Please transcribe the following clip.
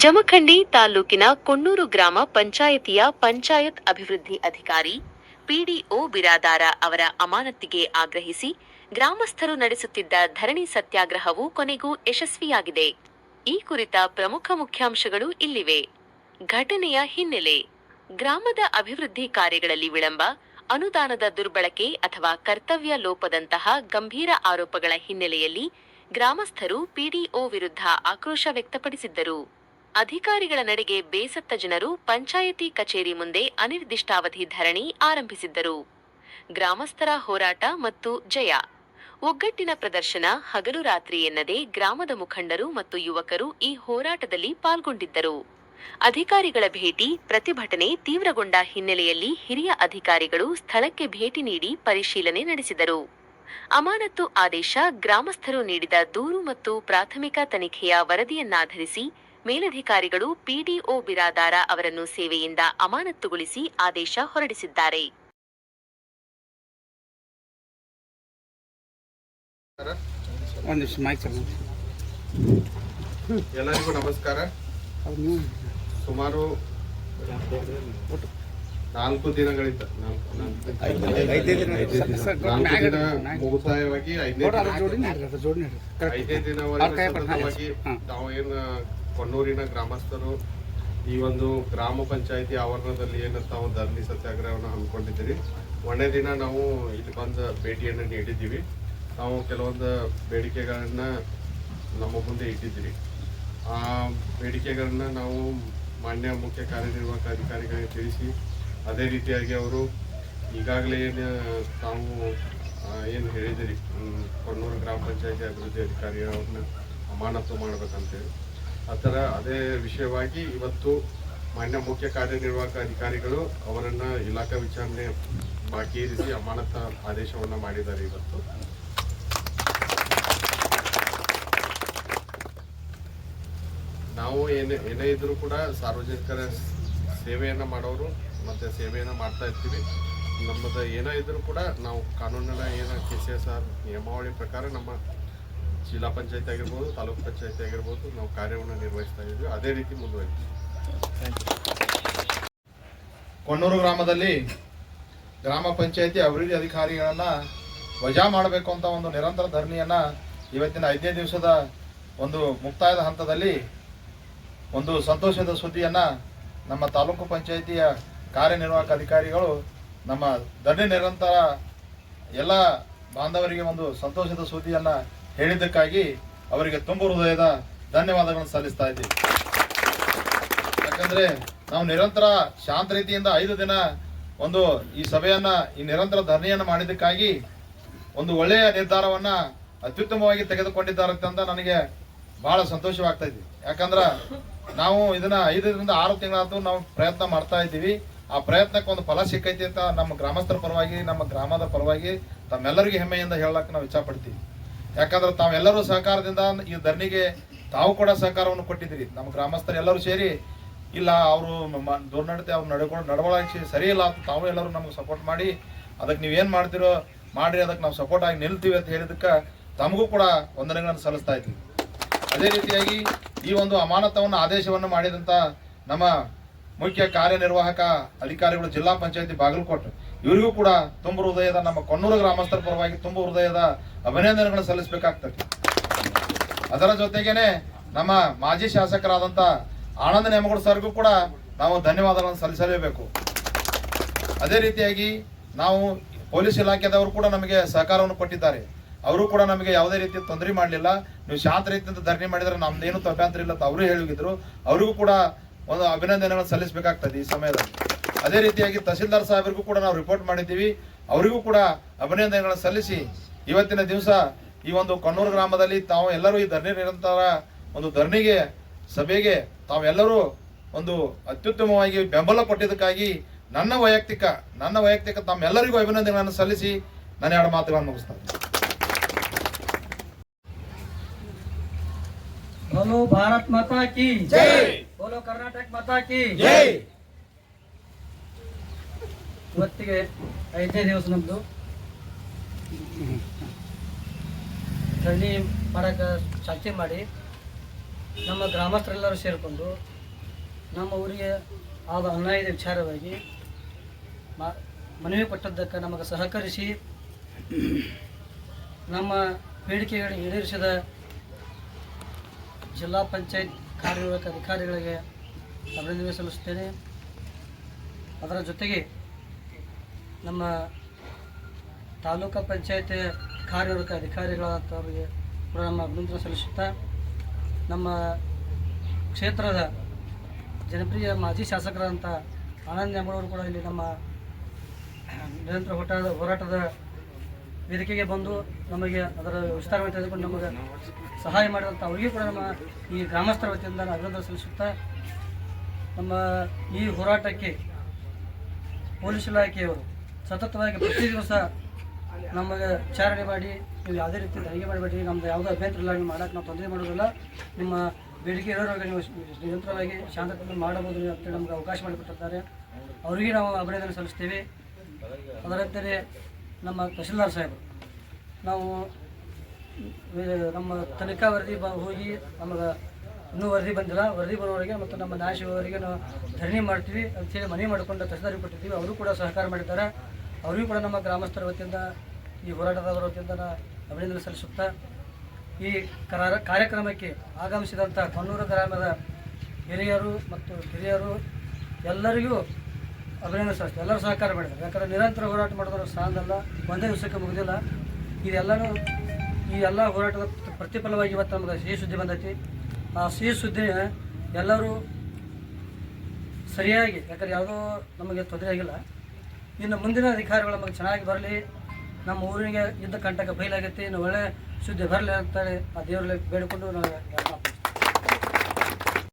ಜಮಖಂಡಿ ತಾಲೂಕಿನ ಕೊಣ್ಣೂರು ಗ್ರಾಮ ಪಂಚಾಯಿತಿಯ ಪಂಚಾಯತ್ ಅಭಿವೃದ್ಧಿ ಅಧಿಕಾರಿ ಪಿಡಿಒ ಬಿರಾದಾರ ಅವರ ಅಮಾನತಿಗೆ ಆಗ್ರಹಿಸಿ ಗ್ರಾಮಸ್ಥರು ನಡೆಸುತ್ತಿದ್ದ ಧರಣಿ ಸತ್ಯಾಗ್ರಹವು ಕೊನೆಗೂ ಯಶಸ್ವಿಯಾಗಿದೆ. ಈ ಕುರಿತ ಪ್ರಮುಖ ಮುಖ್ಯಾಂಶಗಳು ಇಲ್ಲಿವೆ. ಘಟನೆಯ ಹಿನ್ನೆಲೆ: ಗ್ರಾಮದ ಅಭಿವೃದ್ಧಿ ಕಾರ್ಯಗಳಲ್ಲಿ ವಿಳಂಬ, ಅನುದಾನದ ದುರ್ಬಳಕೆ ಅಥವಾ ಕರ್ತವ್ಯ ಲೋಪದಂತಹ ಗಂಭೀರ ಆರೋಪಗಳ ಹಿನ್ನೆಲೆಯಲ್ಲಿ ಗ್ರಾಮಸ್ಥರು ಪಿಡಿಒ ವಿರುದ್ಧ ಆಕ್ರೋಶ ವ್ಯಕ್ತಪಡಿಸಿದ್ದರು. ಅಧಿಕಾರಿಗಳ ನಡೆಗೆ ಬೇಸತ್ತ ಜನರು ಪಂಚಾಯಿತಿ ಕಚೇರಿ ಮುಂದೆ ಅನಿರ್ದಿಷ್ಟಾವಧಿ ಧರಣಿ ಆರಂಭಿಸಿದ್ದರು. ಗ್ರಾಮಸ್ಥರ ಹೋರಾಟ ಮತ್ತು ಜಯ. ಒಗ್ಗಟ್ಟಿನ ಪ್ರದರ್ಶನ. ಹಗಲು ರಾತ್ರಿ ಎನ್ನದೇ ಗ್ರಾಮದ ಮುಖಂಡರು ಮತ್ತು ಯುವಕರು ಈ ಹೋರಾಟದಲ್ಲಿ ಪಾಲ್ಗೊಂಡಿದ್ದರು. ಅಧಿಕಾರಿಗಳ ಭೇಟಿ, ಪ್ರತಿಭಟನೆ ತೀವ್ರಗೊಂಡ ಹಿನ್ನೆಲೆಯಲ್ಲಿ ಹಿರಿಯ ಅಧಿಕಾರಿಗಳು ಸ್ಥಳಕ್ಕೆ ಭೇಟಿ ನೀಡಿ ಪರಿಶೀಲನೆ ನಡೆಸಿದರು. ಅಮಾನತು ಆದೇಶ: ಗ್ರಾಮಸ್ಥರು ನೀಡಿದ ದೂರು ಮತ್ತು ಪ್ರಾಥಮಿಕ ತನಿಖೆಯ ವರದಿಯನ್ನಾಧರಿಸಿ ಮೇಲಧಿಕಾರಿಗಳು ಪಿಡಿಒ ಬಿರಾದಾರ ಅವರನ್ನು ಸೇವೆಯಿಂದ ಅಮಾನತುಗೊಳಿಸಿ ಆದೇಶ ಹೊರಡಿಸಿದ್ದಾರೆ. ಎಲ್ಲರಿಗೂ ನಮಸ್ಕಾರ. ಸುಮಾರು 4 ದಿನಗಳಿಂದ 5 ದಿನ ಮುಕ್ತಾಯವಾಗಿ 5ನೇ ದಿನವರೆಗೆ ನಾವು ಏನು ಕೊಣ್ಣೂರಿನ ಗ್ರಾಮಸ್ಥರು ಈ ಒಂದು ಗ್ರಾಮ ಪಂಚಾಯಿತಿ ಆವರಣದಲ್ಲಿ ಏನಂತ ಒಂದು ಧರಣಿ ಸತ್ಯಾಗ್ರಹವನ್ನು ಹಮ್ಮಿಕೊಂಡಿದ್ದೀರಿ. 1ನೇ ದಿನ ನಾವು ಇಲ್ಲಿ ಬಂದು ಭೇಟಿಯನ್ನು ನೀಡಿದ್ದೀವಿ. ನಾವು ಕೆಲವೊಂದು ಬೇಡಿಕೆಗಳನ್ನ ನಮ್ಮ ಮುಂದೆ ಇಟ್ಟಿದ್ದೀರಿ. ಆ ಬೇಡಿಕೆಗಳನ್ನ ನಾವು ಮಾನ್ಯ ಮುಖ್ಯ ಕಾರ್ಯನಿರ್ವಾಹಕ ಅಧಿಕಾರಿಗಳಿಗೆ ತಿಳಿಸಿ, ಅದೇ ರೀತಿಯಾಗಿ ಅವರು ಈಗಾಗಲೇ ತಾವು ಏನು ಹೇಳಿದಿರಿ ಕೊಣ್ಣೂರು ಗ್ರಾಮ ಪಂಚಾಯಿತಿ ಅಭಿವೃದ್ಧಿ ಅಧಿಕಾರಿಗಳನ್ನ ಅಮಾನತು ಮಾಡಬೇಕಂತೇಳಿ ಅದೇ ವಿಷಯವಾಗಿ ಇವತ್ತು ಮಾನ್ಯ ಮುಖ್ಯ ಕಾರ್ಯನಿರ್ವಾಹಕ ಅಧಿಕಾರಿಗಳು ಅವರನ್ನು ಇಲಾಖಾ ವಿಚಾರಣೆ ಬಾಕಿ ಇರಿಸಿ ಅಮಾನತ ಆದೇಶವನ್ನು ಮಾಡಿದ್ದಾರೆ. ಇವತ್ತು ನಾವು ಏನೇ ಇದ್ರೂ ಕೂಡ ಸಾರ್ವಜನಿಕರ ಸೇವೆಯನ್ನು ಮಾಡೋರು ಮತ್ತು ಸೇವೆಯನ್ನು ಮಾಡ್ತಾ ಇರ್ತೀವಿ. ನಮ್ಮದು ಏನೋ ಇದ್ರೂ ಕೂಡ ನಾವು ಕಾನೂನಿನ ಏನು KCSR ನಿಯಮಾವಳಿ ಪ್ರಕಾರ ನಮ್ಮ ಜಿಲ್ಲಾ ಪಂಚಾಯತಿ ಆಗಿರ್ಬೋದು, ತಾಲೂಕು ಪಂಚಾಯತಿ ಆಗಿರ್ಬೋದು, ನಾವು ಕಾರ್ಯವನ್ನು ನಿರ್ವಹಿಸ್ತಾ ಇದ್ದೀವಿ. ಅದೇ ರೀತಿ ಮುಂದುವರಿತೀವಿ. ಕೊಣ್ಣೂರು ಗ್ರಾಮದಲ್ಲಿ ಗ್ರಾಮ ಪಂಚಾಯತಿ ಅಭಿವೃದ್ಧಿ ಅಧಿಕಾರಿಗಳನ್ನು ವಜಾ ಮಾಡಬೇಕು ಅಂತ ಒಂದು ನಿರಂತರ ಧರಣಿಯನ್ನು ಇವತ್ತಿನ 5ನೇ ದಿವಸದ ಒಂದು ಮುಕ್ತಾಯದ ಹಂತದಲ್ಲಿ ಒಂದು ಸಂತೋಷದ ಸುದ್ದಿಯನ್ನು ನಮ್ಮ ತಾಲೂಕು ಪಂಚಾಯಿತಿಯ ಕಾರ್ಯನಿರ್ವಾಹಕ ಅಧಿಕಾರಿಗಳು ನಮ್ಮ ಧರಣಿ ನಿರಂತರ ಎಲ್ಲ ಬಾಂಧವರಿಗೆ ಒಂದು ಸಂತೋಷದ ಸುದ್ದಿಯನ್ನು ಹೇಳಿದ್ದಕ್ಕಾಗಿ ಅವರಿಗೆ ತುಂಬ ಹೃದಯದ ಧನ್ಯವಾದಗಳನ್ನು ಸಲ್ಲಿಸ್ತಾ ಇದ್ದೀವಿ. ಯಾಕಂದರೆ ನಾವು ನಿರಂತರ ಶಾಂತ ರೀತಿಯಿಂದ 5 ದಿನ ಒಂದು ಈ ಸಭೆಯನ್ನು, ಈ ನಿರಂತರ ಧರಣಿಯನ್ನು ಮಾಡಿದ್ದಕ್ಕಾಗಿ ಒಂದು ಒಳ್ಳೆಯ ನಿರ್ಧಾರವನ್ನು ಅತ್ಯುತ್ತಮವಾಗಿ ತೆಗೆದುಕೊಂಡಿದ್ದಾರೆ ಅಂತ ನನಗೆ ಬಹಳ ಸಂತೋಷವಾಗ್ತಾ ಇದೆ. ಯಾಕಂದ್ರೆ ನಾವು ಇದನ್ನ 5 ರಿಂದ 6 ತಿಂಗಳಾಯ್ತು ನಾವು ಪ್ರಯತ್ನ ಮಾಡ್ತಾ ಇದ್ದೀವಿ. ಆ ಪ್ರಯತ್ನಕ್ಕೆ ಒಂದು ಫಲ ಸಿಕ್ಕೈತಿ ಅಂತ ನಮ್ಮ ಗ್ರಾಮಸ್ಥರ ಪರವಾಗಿ, ನಮ್ಮ ಗ್ರಾಮದ ಪರವಾಗಿ ತಮ್ಮೆಲ್ಲರಿಗೂ ಹೆಮ್ಮೆಯಿಂದ ಹೇಳಕ್ಕೆ ನಾವು ಇಚ್ಛಾ ಪಡ್ತೀವಿ. ಯಾಕಂದ್ರೆ ತಾವೆಲ್ಲರೂ ಸಹಕಾರದಿಂದ ಈ ಧರಣಿಗೆ ತಾವು ಕೂಡ ಸಹಕಾರವನ್ನು ಕೊಟ್ಟಿದ್ದೀರಿ. ನಮ್ಮ ಗ್ರಾಮಸ್ಥರು ಎಲ್ಲರೂ ಸೇರಿ ಇಲ್ಲ ಅವರು ದುರ್ನಡತೆ ಅವ್ರು ನಡವಳಿಕೆ ಸರಿ ಇಲ್ಲ ಅಂತ ತಾವು ಎಲ್ಲರೂ ನಮ್ಗೆ ಸಪೋರ್ಟ್ ಮಾಡಿ ಅದಕ್ಕೆ ನೀವೇನು ಮಾಡ್ತಿರೋ ಮಾಡ್ರಿ, ಅದಕ್ಕೆ ನಾವು ಸಪೋರ್ಟ್ ಆಗಿ ನಿಲ್ತೀವಿ ಅಂತ ಹೇಳಿದಕ್ಕೆ ತಮಗೂ ಕೂಡ ವಂದನೆಗಳನ್ನು ಸಲ್ಲಿಸ್ತಾ ಇದ್ದೀವಿ. ಅದೇ ರೀತಿಯಾಗಿ ಈ ಒಂದು ಅಮಾನತವನ್ನು ಆದೇಶವನ್ನು ಮಾಡಿದಂಥ ನಮ್ಮ ಮುಖ್ಯ ಕಾರ್ಯನಿರ್ವಾಹಕ ಅಧಿಕಾರಿಗಳು ಜಿಲ್ಲಾ ಪಂಚಾಯತಿ ಬಾಗಲಕೋಟೆ, ಇವರಿಗೂ ಕೂಡ ತುಂಬ ಹೃದಯದ, ನಮ್ಮ ಕೊಣ್ಣೂರು ಗ್ರಾಮಸ್ಥರ ಪರವಾಗಿ ತುಂಬ ಹೃದಯದ ಅಭಿನಂದನೆಗಳನ್ನು ಸಲ್ಲಿಸಬೇಕಾಗ್ತದೆ. ಅದರ ಜೊತೆಗೇನೆ ನಮ್ಮ ಮಾಜಿ ಶಾಸಕರಾದಂಥ ಆನಂದ ನೇಮಗೌಡ ಸರ್ಗೂ ಕೂಡ ನಾವು ಧನ್ಯವಾದಗಳನ್ನು ಸಲ್ಲಿಸಲೇಬೇಕು. ಅದೇ ರೀತಿಯಾಗಿ ನಾವು ಪೊಲೀಸ್ ಇಲಾಖೆದವರು ಕೂಡ ನಮಗೆ ಸಹಕಾರವನ್ನು ಕೊಟ್ಟಿದ್ದಾರೆ. ಅವರು ಕೂಡ ನಮಗೆ ಯಾವುದೇ ರೀತಿ ತೊಂದರೆ ಮಾಡಲಿಲ್ಲ. ನೀವು ಶಾಂತ ರೀತಿಯಿಂದ ಧರಣಿ ಮಾಡಿದರೆ ನಮ್ದೇನು ಅಭ್ಯಂತರ ಇಲ್ಲ ಅಂತ ಅವರು ಹೇಳಿದ್ರು. ಅವರಿಗೂ ಕೂಡ ಒಂದು ಅಭಿನಂದನೆಗಳನ್ನು ಸಲ್ಲಿಸಬೇಕಾಗ್ತದೆ ಈ ಸಮಯದಲ್ಲಿ. ಅದೇ ರೀತಿಯಾಗಿ ತಹಸೀಲ್ದಾರ್ ಸಾಹೇಬರಿಗೂ ಕೂಡ ನಾವು ರಿಪೋರ್ಟ್ ಮಾಡಿದ್ದೀವಿ. ಅವರಿಗೂ ಕೂಡ ಅಭಿನಂದನೆಗಳನ್ನು ಸಲ್ಲಿಸಿ ಇವತ್ತಿನ ದಿವಸ ಈ ಒಂದು ಕೊಣ್ಣೂರು ಗ್ರಾಮದಲ್ಲಿ ತಾವು ಎಲ್ಲರೂ ಈ ಧರಣಿ ನಿರಂತರ ಒಂದು ಧರಣಿಗೆ ಸಭೆಗೆ ತಾವೆಲ್ಲರೂ ಒಂದು ಅತ್ಯುತ್ತಮವಾಗಿ ಬೆಂಬಲ ಕೊಟ್ಟಿದ್ದಕ್ಕಾಗಿ ನನ್ನ ವೈಯಕ್ತಿಕ ತಮ್ಮೆಲ್ಲರಿಗೂ ಅಭಿನಂದನೆಗಳನ್ನು ಸಲ್ಲಿಸಿ ನನ್ನ 2 ಮಾತುಗಳನ್ನು ಮುಗಿಸ್ತಾರೆ. बोलो भारत माता की जय, बोलो कर्नाटक माता की जय. ಇವತ್ತಿಗೆ 5ನೇ ದಿವಸ ನಮ್ಮದು ಧರಣಿ ಮಾಡಕ್ಕೆ ಚಾಚೆ ಮಾಡಿ ನಮ್ಮ ಗ್ರಾಮಸ್ಥರೆಲ್ಲರೂ ಸೇರಿಕೊಂಡು ನಮ್ಮ ಊರಿಗೆ ಆದ ಅನ್ಯಾಯದ ವಿಚಾರವಾಗಿ ಮನವಿ ಕೊಟ್ಟದ್ದಕ್ಕೆ ನಮಗೆ ಸಹಕರಿಸಿ ನಮ್ಮ ಬೇಡಿಕೆಗಳನ್ನು ಈಡೇರಿಸಿದ ಜಿಲ್ಲಾ ಪಂಚಾಯತ್ ಕಾರ್ಯನಿರ್ವಾಹಕ ಅಧಿಕಾರಿಗಳಿಗೆ ಅಭಿನಂದನೆ ಸಲ್ಲಿಸುತ್ತೇನೆ. ಅದರ ಜೊತೆಗೆ ನಮ್ಮ ತಾಲೂಕು ಪಂಚಾಯತ್ ಕಾರ್ಯನಿರ್ವಾಹಕ ಅಧಿಕಾರಿಗಳಾದವರಿಗೆ ಕೂಡ ನಮ್ಮ ಅಭಿನಂದನೆ ಸಲ್ಲಿಸುತ್ತಾ ನಮ್ಮ ಕ್ಷೇತ್ರದ ಜನಪ್ರಿಯ ಮಾಜಿ ಶಾಸಕರಾದಂಥ ಆನಂದ್ ನ್ಯಾಮಗೌಡರು ಕೂಡ ಇಲ್ಲಿ ನಮ್ಮ ನಿರಂತರ ಹೋರಾಟದ ವೇದಿಕೆಗೆ ಬಂದು ನಮಗೆ ಅದರ ವಿಸ್ತಾರವಾಗಿ ತೆಗೆದುಕೊಂಡು ನಮಗೆ ಸಹಾಯ ಮಾಡಿದಂಥ ಅವರಿಗೂ ಕೂಡ ನಮ್ಮ ಈ ಗ್ರಾಮಸ್ಥರ ವತಿಯಿಂದ ಅಭಿನಂದನೆ ಸಲ್ಲಿಸುತ್ತಾ ನಮ್ಮ ಈ ಹೋರಾಟಕ್ಕೆ ಪೊಲೀಸ್ ಇಲಾಖೆಯವರು ಸತತವಾಗಿ ಪ್ರತಿ ದಿವಸ ನಮಗೆ ವಿಚಾರಣೆ ಮಾಡಿ ನೀವು ಯಾವುದೇ ರೀತಿ ಧೈರ್ಯ ಮಾಡಬೇಡಿ, ನಮ್ಮದು ಯಾವುದೋ ಅಭ್ಯಂತರ ಇಲ್ಲ, ನೀವು ಮಾಡೋಕ್ಕೆ ನಾವು ತೊಂದರೆ ಮಾಡೋದಿಲ್ಲ, ನಿಮ್ಮ ಬೇಡಿಕೆ ಇರೋವಾಗ ನೀವು ನಿರಂತರವಾಗಿ ಶಾಂತತೆಯನ್ನು ಮಾಡಬಹುದು ಅಂತೇಳಿ ನಮಗೆ ಅವಕಾಶ ಮಾಡಿಕೊಟ್ಟಿದ್ದಾರೆ. ಅವರಿಗೆ ನಾವು ಅಭಿನಂದನೆ ಸಲ್ಲಿಸ್ತೇವೆ. ಅದರಂತೆಯೇ ನಮ್ಮ ತಹಶೀಲ್ದಾರ್ ಸಾಹೇಬರು ನಾವು ನಮ್ಮ ತನಿಖಾ ವರದಿ ಹೋಗಿ ನಮಗೆ ಇನ್ನೂ ವರದಿ ಬಂದಿಲ್ಲ, ವರದಿ ಬರೋವರೆಗೆ ಮತ್ತು ನಮ್ಮ ನ್ಯಾಯಾಧೀಶರಿಗೆ ನಾವು ಧರಣಿ ಮಾಡ್ತೀವಿ ಅಂತೇಳಿ ಮನವಿ ಮಾಡಿಕೊಂಡು ತಹಶೀಲ್ದಾರಿಗೆ ಕೊಟ್ಟಿದ್ದೀವಿ. ಅವರು ಕೂಡ ಸಹಕಾರ ಮಾಡಿದ್ದಾರೆ. ಅವರಿಗೂ ಕೂಡ ನಮ್ಮ ಗ್ರಾಮಸ್ಥರ ವತಿಯಿಂದ ಈ ಹೋರಾಟದವರ ವತಿಯಿಂದ ಅಭಿನಂದನೆ ಸಲ್ಲಿಸುತ್ತಾ ಈ ಕಾರ್ಯಕ್ರಮಕ್ಕೆ ಆಗಮಿಸಿದಂಥ ಕೊಣ್ಣೂರು ಗ್ರಾಮದ ಹಿರಿಯರು ಮತ್ತು ಕಿರಿಯರು ಎಲ್ಲರಿಗೂ ಅಭಿನಂದನೆ ಸಲ್ಲಿಸ್ತಾರೆ. ಎಲ್ಲರೂ ಸಹಕಾರ ಮಾಡಿದ್ದಾರೆ. ಯಾಕಂದರೆ ನಿರಂತರ ಹೋರಾಟ ಮಾಡಿದವರು ಸಾಲಲ್ಲ, ಒಂದೇ ದಿವಸಕ್ಕೆ ಮುಗಿದಿಲ್ಲ. ಇದೆಲ್ಲನೂ ಈ ಎಲ್ಲ ಹೋರಾಟದ ಪ್ರತಿಫಲವಾಗಿ ಇವತ್ತು ನಮಗೆ ಸಿಹಿ ಸುದ್ದಿ ಬಂದೈತಿ. ಆ ಸಿಹಿ ಸುದ್ದಿ ಎಲ್ಲರೂ ಸರಿಯಾಗಿ, ಯಾಕಂದ್ರೆ ಯಾವುದೋ ನಮಗೆ ತೊಂದರೆ ಆಗಿಲ್ಲ. ಇನ್ನು ಮುಂದಿನ ಅಧಿಕಾರಿಗಳು ನಮಗೆ ಚೆನ್ನಾಗಿ ಬರಲಿ, ನಮ್ಮ ಊರಿಗೆ ಇದ್ದ ಕಂಟಕ ಬಯಲಾಗೈತಿ, ಇನ್ನು ಒಳ್ಳೆ ಸುದ್ದಿ ಬರಲಿ ಅಂತೇಳಿ ಆ ದೇವರಲ್ಲಿ ಬೇಡಿಕೊಂಡು ನಾವು